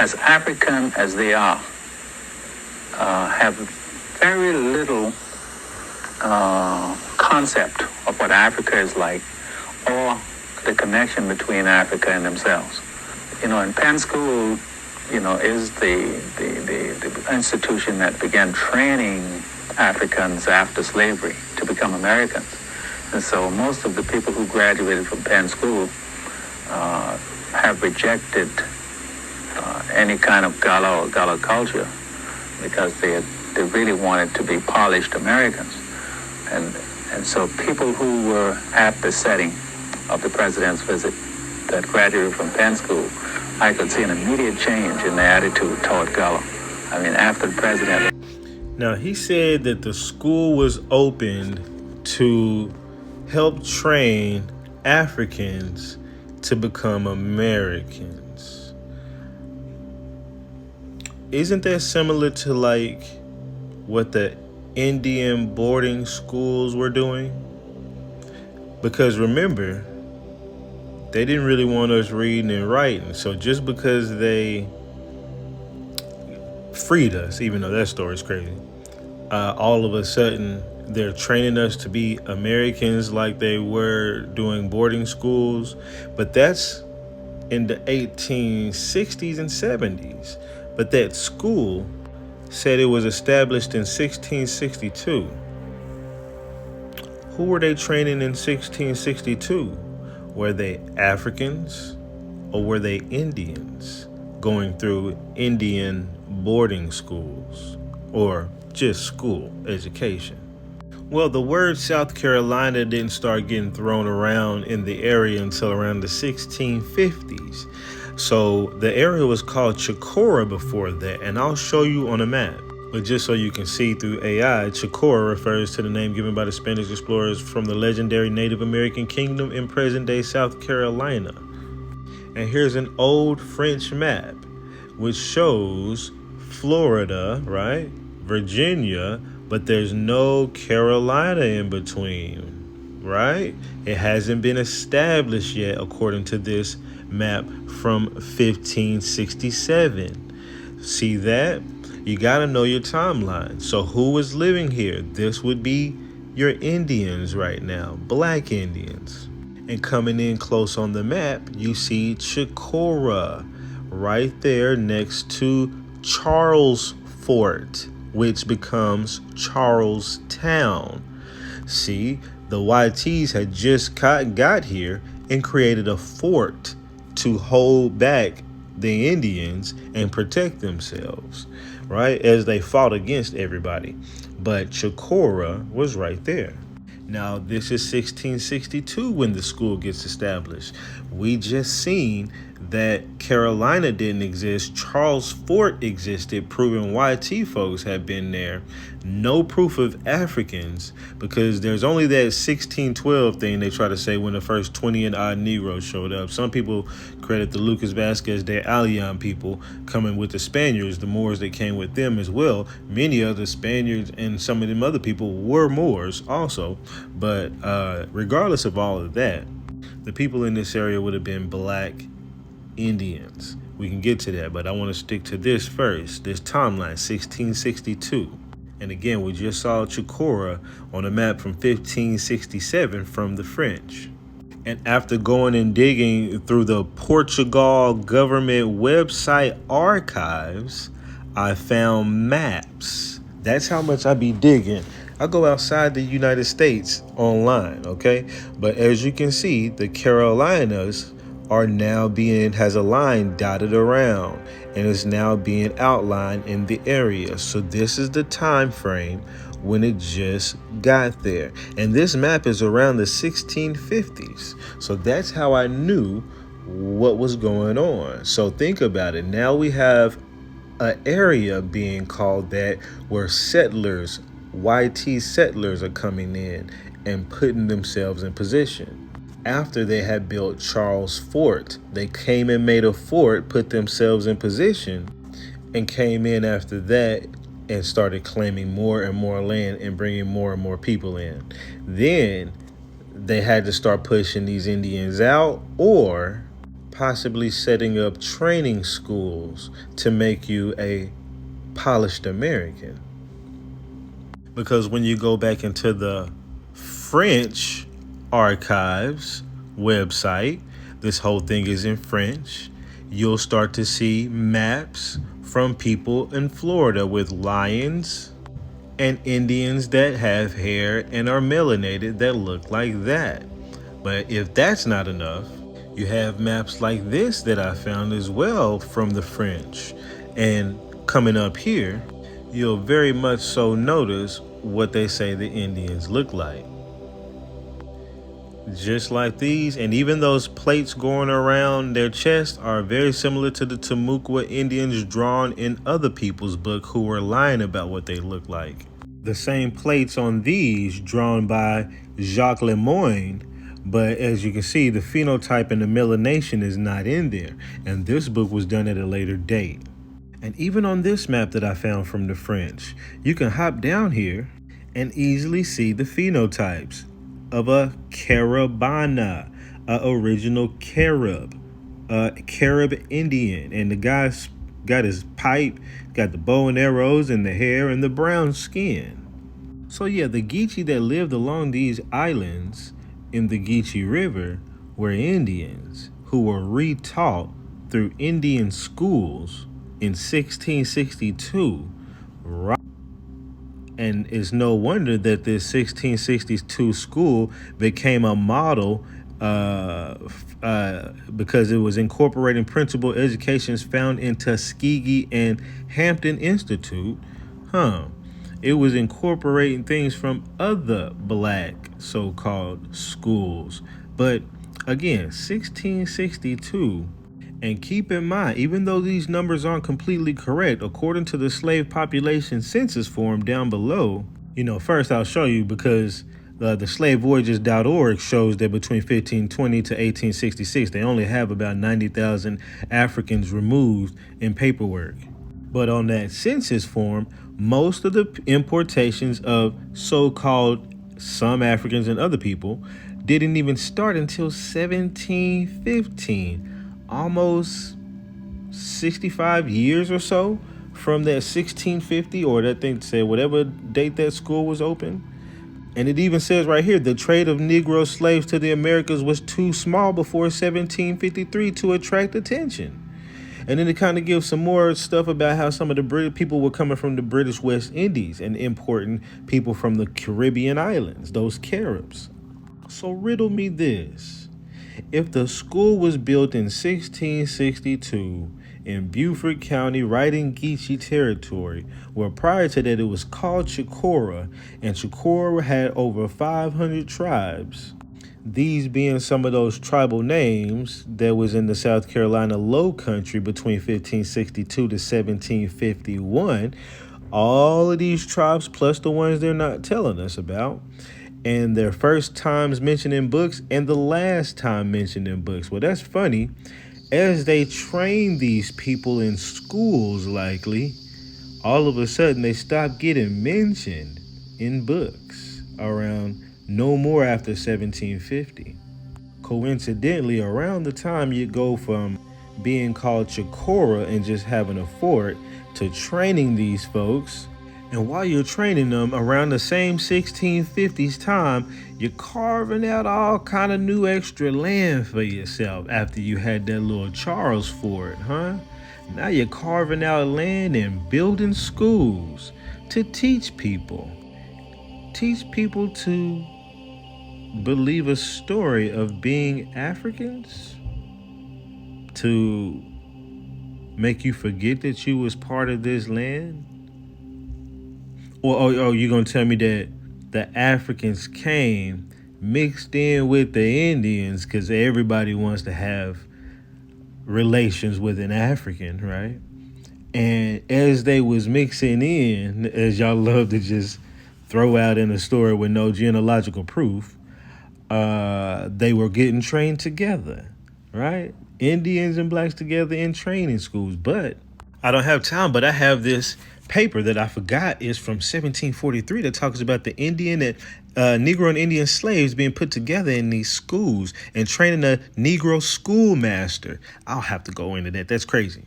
as African as they are, have very little concept of what Africa is like, or the connection between Africa and themselves. In Penn School, is the institution that began training Africans after slavery to become Americans. And so most of the people who graduated from Penn School have rejected any kind of Gullah or Gullah culture because they really wanted to be polished Americans. And so people who were at the setting of the president's visit that graduated from Penn School, I could see an immediate change in their attitude toward Gullah. I mean, after the president. Now, he said that the school was opened to help train Africans to become Americans. Isn't that similar to like what the Indian boarding schools were doing? Because remember, they didn't really want us reading and writing. So just because they freed us, even though that story's crazy, all of a sudden they're training us to be Americans like they were doing boarding schools. But that's in the 1860s and 70s. But that school said it was established in 1662. Who were they training in 1662? Were they Africans or were they Indians going through Indian boarding schools or just school education? Well, the word South Carolina didn't start getting thrown around in the area until around the 1650s. So the area was called Chicora before that, and I'll show you on a map. But just so you can see through AI, Chicora refers to the name given by the Spanish explorers from the legendary Native American kingdom in present-day South Carolina. And here's an old French map, which shows Florida, right? Virginia, but there's no Carolina in between, right? It hasn't been established yet, according to this map from 1567. See that? You got to know your timeline. So who was living here? This would be your Indians right now, Black Indians. And coming in close on the map, you see Chicora right there next to Charles Fort, which becomes Charlestown. See, the YTs had just got here and created a fort to hold back the Indians and protect themselves, right, as they fought against everybody. But Chicora was right there. Now, this is 1662 when the school gets established. We just seen that Carolina didn't exist. Charles Fort existed, proving YT folks had been there. No proof of Africans, because there's only that 1612 thing they try to say when the first 20 and odd Negroes showed up. Some people credit the Lucas Vasquez de Ayllon people coming with the Spaniards, the Moors that came with them as well. Many of the Spaniards and some of them other people were Moors also. But regardless of all of that, the people in this area would have been Black Indians. We can get to that, but I want to stick to this first, this timeline, 1662. And again, we just saw Chicora on a map from 1567 from the French. And after going and digging through the Portugal government website archives, I found maps. That's how much I be digging. I go outside the United States online, okay? But as you can see, the Carolinas are now has a line dotted around and is now being outlined in the area. So this is the time frame when it just got there. And this map is around the 1650s. So that's how I knew what was going on. So think about it. Now we have an area being called that where settlers, YT settlers, are coming in and putting themselves in position. After they had built Charles Fort, they came and made a fort, put themselves in position, and came in after that and started claiming more and more land and bringing more and more people in. Then they had to start pushing these Indians out, or possibly setting up training schools to make you a polished American. Because when you go back into the French archives website, this whole thing is in French. You'll start to see maps from people in Florida with lions and Indians that have hair and are melanated that look like that. But if that's not enough, you have maps like this that I found as well from the French. And coming up here, you'll very much so notice what they say the Indians look like. Just like these, and even those plates going around their chest are very similar to the Timucua Indians drawn in other people's book who were lying about what they look like. The same plates on these drawn by Jacques Lemoyne, but as you can see, the phenotype and the melanation is not in there, and this book was done at a later date. And even on this map that I found from the French, you can hop down here and easily see the phenotypes of a Caribana, a original Carib, a Carib Indian. And the guy's got his pipe, got the bow and arrows and the hair and the brown skin. So yeah, the Geechee that lived along these islands in the Geechee River were Indians who were retaught through Indian schools in 1662, right? And it's no wonder that this 1662 school became a model because it was incorporating principal educations found in Tuskegee and Hampton Institute. It was incorporating things from other black so-called schools. But again, 1662. And keep in mind, even though these numbers aren't completely correct, according to the slave population census form down below, first I'll show you because the slavevoyages.org shows that between 1520 to 1866, they only have about 90,000 Africans removed in paperwork. But on that census form, most of the importations of so-called some Africans and other people didn't even start until 1715. Almost 65 years or so from that 1650, or that thing said whatever date that school was open. And it even says right here, the trade of Negro slaves to the Americas was too small before 1753 to attract attention. And then it kind of gives some more stuff about how some of the British people were coming from the British West Indies and importing people from the Caribbean islands, those Caribs. So riddle me this. If the school was built in 1662 in Beaufort County, right in Geechee territory, where prior to that it was called Chicora, and Chicora had over 500 tribes, these being some of those tribal names that was in the South Carolina Low Country between 1562 to 1751, all of these tribes plus the ones they're not telling us about, and their first times mentioned in books and the last time mentioned in books. Well, that's funny. As they train these people in schools, likely, all of a sudden they stop getting mentioned in books around no more after 1750. Coincidentally, around the time you go from being called Chicora and just having a fort to training these folks, and while you're training them around the same 1650s time, you're carving out all kind of new extra land for yourself after you had that little Charles fort, Now you're carving out land and building schools to teach people. Teach people to believe a story of being Africans? To make you forget that you was part of this land? Or you gonna tell me that the Africans came mixed in with the Indians because everybody wants to have relations with an African, right? And as they was mixing in, as y'all love to just throw out in a story with no genealogical proof, they were getting trained together, right? Indians and blacks together in training schools. But I don't have time, but I have this paper that I forgot is from 1743 that talks about the Indian and Negro and Indian slaves being put together in these schools and training a Negro schoolmaster. I'll have to go into that. That's crazy.